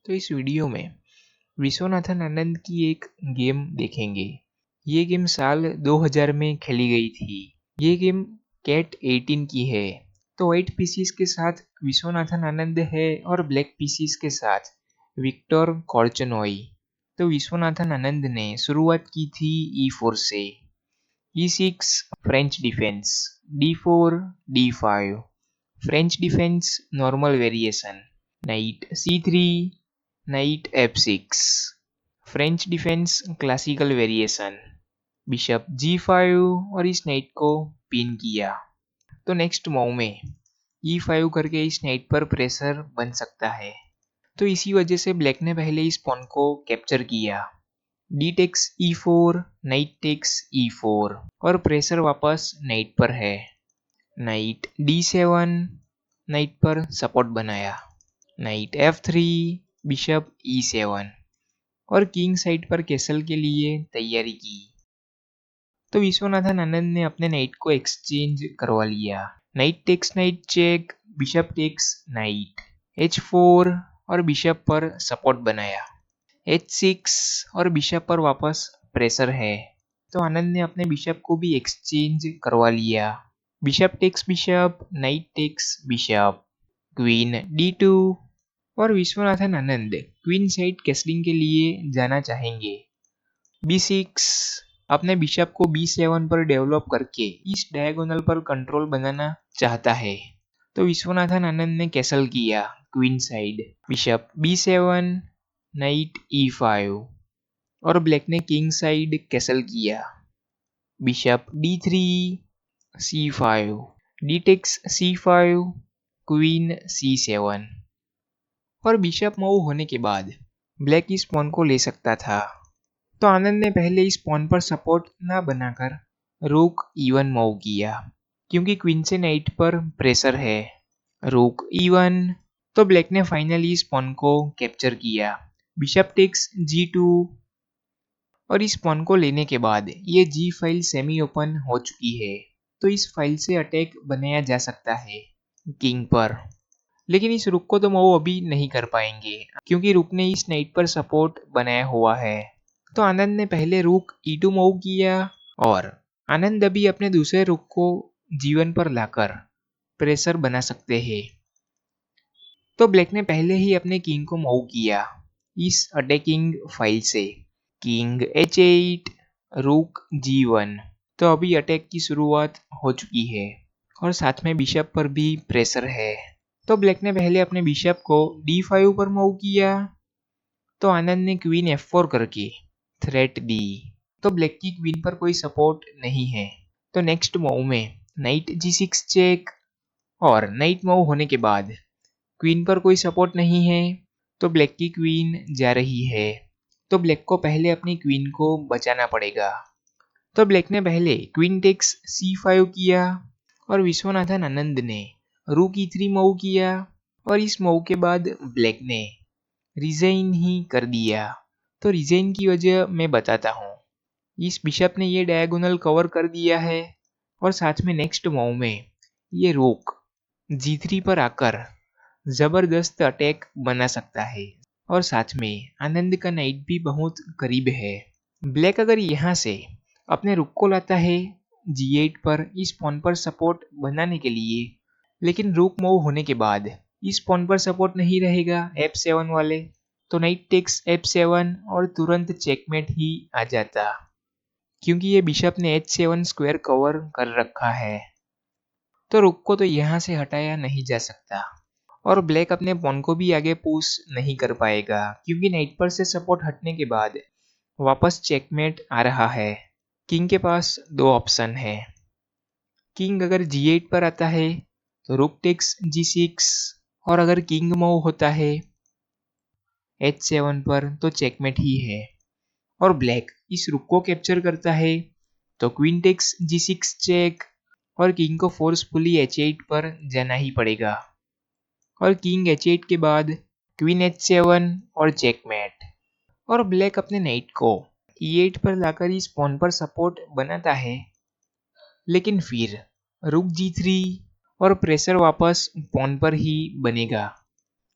तो इस वीडियो में विश्वनाथन आनंद की एक गेम देखेंगे। ये गेम साल 2000 में खेली गई थी। ये गेम कैट 18 की है। तो व्हाइट पीसीस के साथ विश्वनाथन आनंद है और ब्लैक पीसीस के साथ विक्टर कॉर्चनॉय। तो विश्वनाथन आनंद ने शुरुआत की थी E4 से। E6 French defence, D4 D5 French defence normal variation, night C3 night F6 French defence classical variation, bishop G5 और इस नाइट को पिन किया। तो नेक्स्ट मूव में E5 करके इस नाइट पर प्रेशर बन सकता है। तो इसी वजह से ब्लैक ने पहले इस पॉन को कैप्चर किया। D takes E4 knight takes E4 और प्रेशर वापस नाइट पर है। नाइट D7 नाइट पर सपोर्ट बनाया। नाइट F3 बिशप E7 और किंग साइड पर कैसल के लिए तैयारी की। तो विश्वनाथन आनंद ने अपने नाइट को एक्सचेंज करवा लिया। Knight takes knight check, bishop takes knight, H4 और बिशप पर सपोर्ट बनाया। H6 और बिशप पर वापस प्रेशर है। तो आनंद ने अपने बिशप को भी एक्सचेंज करवा लिया। Bishop takes bishop, knight takes bishop, queen D2 और Viswanathan Anand queen side castling के लिए जाना चाहेंगे। B6 अपने बिशप को B7 पर डेवलप करके इस डायगोनल पर कंट्रोल बनाना चाहता है। तो विश्वनाथन आनंद ने कैसल किया queen side. Bishop B7 night E5 और ब्लैक ने किंग साइड कैसल किया। Bishop D3 C5, D takes C5, queen C7 और बिशप मूव होने के बाद ब्लैक इस पॉन को ले सकता था। तो आनंद ने पहले इस पॉन पर सपोर्ट ना बनाकर रूक E1 मूव किया, क्योंकि क्वीन से नाइट पर प्रेशर है। रूक E1, तो ब्लैक ने फाइनली इस पॉन को कैप्चर किया। बिशप टेक्स G2 और इस पॉन को लेने के बाद ये G फाइल सेमी ओपन हो चुकी है। तो इस फाइल से अटैक बनाया जा सकता है किंग पर। लेकिन इस रुक को तो मूव अभी नहीं कर पाएंगे, क्योंकि रुक ने इस नाइट पर सपोर्ट बनाया हुआ है। तो आनंद ने पहले रुक E2 मूव किया और आनंद अभी अपने दूसरे रुक को G1 पर लाकर प्रेशर बना सकते हैं। तो ब्लैक ने पहले ही अपने किंग को मूव किया इस अटैकिंग फाइल से। किंग H8, रुक G1। तो अभी अटैक की शुरुआत हो चुकी है और साथ में बिशप पर भी प्रेशर है। तो ब्लैक ने पहले अपने बिशप को D5 पर मूव किया। तो आनंद ने क्वीन F4 करके थ्रेट दी। तो ब्लैक की क्वीन पर कोई सपोर्ट नहीं है। तो नेक्स्ट मूव में नाइट G6 चेक और नाइट मूव होने के बाद क्वीन पर कोई सपोर्ट नहीं है, तो ब्लैक की क्वीन जा रही है। तो ब्लैक को पहले अपनी क्वीन को बचाना पड़ेगा। तो ब्लैक ने पहले क्वीन टेक्स C5 किया और विश्वनाथन आनंद ने रूक E3 मूव किया और इस मूव के बाद ब्लैक ने रिजाइन ही कर दिया। तो रिजाइन की वजह मैं बताता हूँ। इस बिशप ने ये डायगोनल कवर कर दिया है और साथ में नेक्स्ट मूव में ये रूक G3 पर आकर जबरदस्त अटैक बना सकता है और साथ में आनंद का नाइट भी बहुत करीब है। ब्लैक अगर यहाँ से अपने रुक को लाता है G8 पर इस पॉन पर सपोर्ट बनाने के लिए, लेकिन रुक मूव होने के बाद इस पॉन पर सपोर्ट नहीं रहेगा F7 वाले, तो नाइट टेक्स F7 और तुरंत चेकमेट ही आ जाता, क्योंकि ये बिशप ने H7 स्क्वायर कवर कर रखा है। तो रुक को तो यहाँ से हटाया नहीं जा सकता और ब्लैक अपने पॉन को भी आगे पुश नहीं कर पाएगा, क्योंकि नाइट पर से सपोर्ट हटने के बाद वापस चेकमेट आ रहा है। किंग के पास दो ऑप्शन है। किंग अगर G8 पर आता है तो रुक टेक्स G6 और अगर किंग मूव होता है H7 पर तो चेकमेट ही है। और ब्लैक इस रुक को कैप्चर करता है तो क्वीन टेक्स G6 चेक और किंग को फोर्सफुली H8 पर जाना ही पड़ेगा। और किंग H8 के बाद क्वीन H7 और चेकमेट। और ब्लैक अपने नाइट को E8 पर लाकर इस पॉन पर सपोर्ट बनाता है, लेकिन फिर रुक G3 और प्रेशर वापस पॉन पर ही बनेगा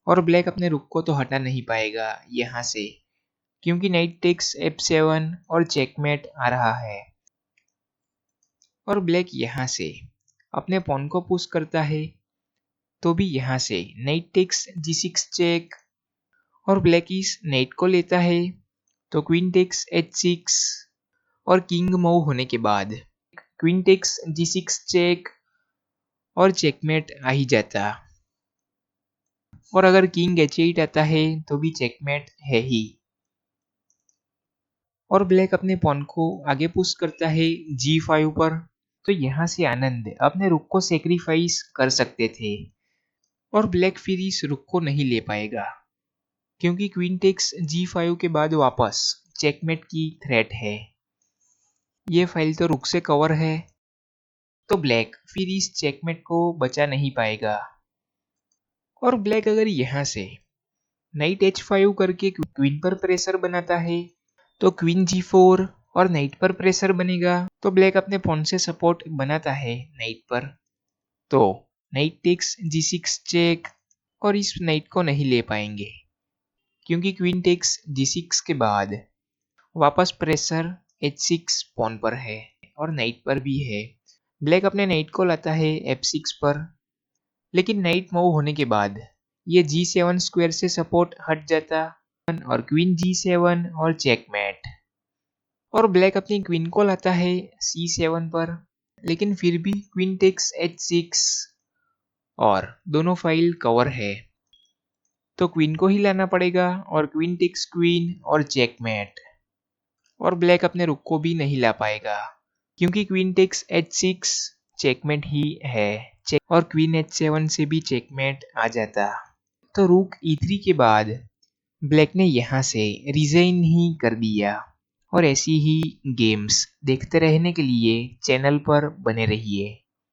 और ब्लैक अपने रुक को तो हटा नहीं पाएगा यहाँ से, क्योंकि नाइट टेक्स F7 और चेकमेट आ रहा है। और ब्लैक यहाँ से अपने पॉन को पुश करता है, तो भी यहाँ से नाइट टेक्स G6 चेक, और ब्लैक इस नाइट को लेता है, तो क्वीन टेक्स H6, और किंग मूव होने के बाद क्वीन टेक्स G6 चेक और चेकमेट आ ही जाता। और अगर किंग H8 आता है तो भी चेकमेट है ही। और ब्लैक अपने पॉन को आगे पुश करता है G5 पर, तो यहाँ से आनंद अपने रुक को सेक्रीफाइस कर सकते थे, और ब्लैक फिर इस रुक को नहीं ले पाएगा, क्योंकि क्वीन टेक्स G5 के बाद वापस चेकमेट की थ्रेट है। ये फाइल तो रुक से कवर है, तो ब्लैक फिर इस चेकमेट को बचा नहीं पाएगा। और ब्लैक अगर यहाँ से नाइट H5 करके क्वीन पर प्रेशर बनाता है, तो क्वीन G4 और नाइट पर प्रेशर बनेगा, तो ब्लैक अपने पॉन से सपोर्ट बनाता है नाइट पर, तो नाइट टेक्स G6 चेक, और इस नाइट को नहीं ले पाएंगे, क्योंकि क्वीन टेक्स G6 के बाद वापस प्रेशर H6 पॉन पर है और नाइट पर भी है। ब्लैक अपने नाइट को लाता है F6 पर, लेकिन नाइट मूव होने के बाद ये G7 स्क्वायर से सपोर्ट हट जाता, और क्वीन G7 और चेकमेट। और ब्लैक अपनी क्वीन को लाता है C7 पर, लेकिन फिर भी क्वीन टेक्स H6 और दोनों फाइल कवर है, तो क्वीन को ही लाना पड़ेगा, और क्वीन टेक्स क्वीन और चेकमेट। और ब्लैक अपने रुक को भी नहीं ला पाएगा, क्योंकि क्वीन टेक्स H6 चेकमेट ही है, और क्वीन H7 से भी चेकमेट आ जाता। तो रूक E3 के बाद ब्लैक ने यहाँ से रिजाइन ही कर दिया। और ऐसी ही गेम्स देखते रहने के लिए चैनल पर बने रहिए।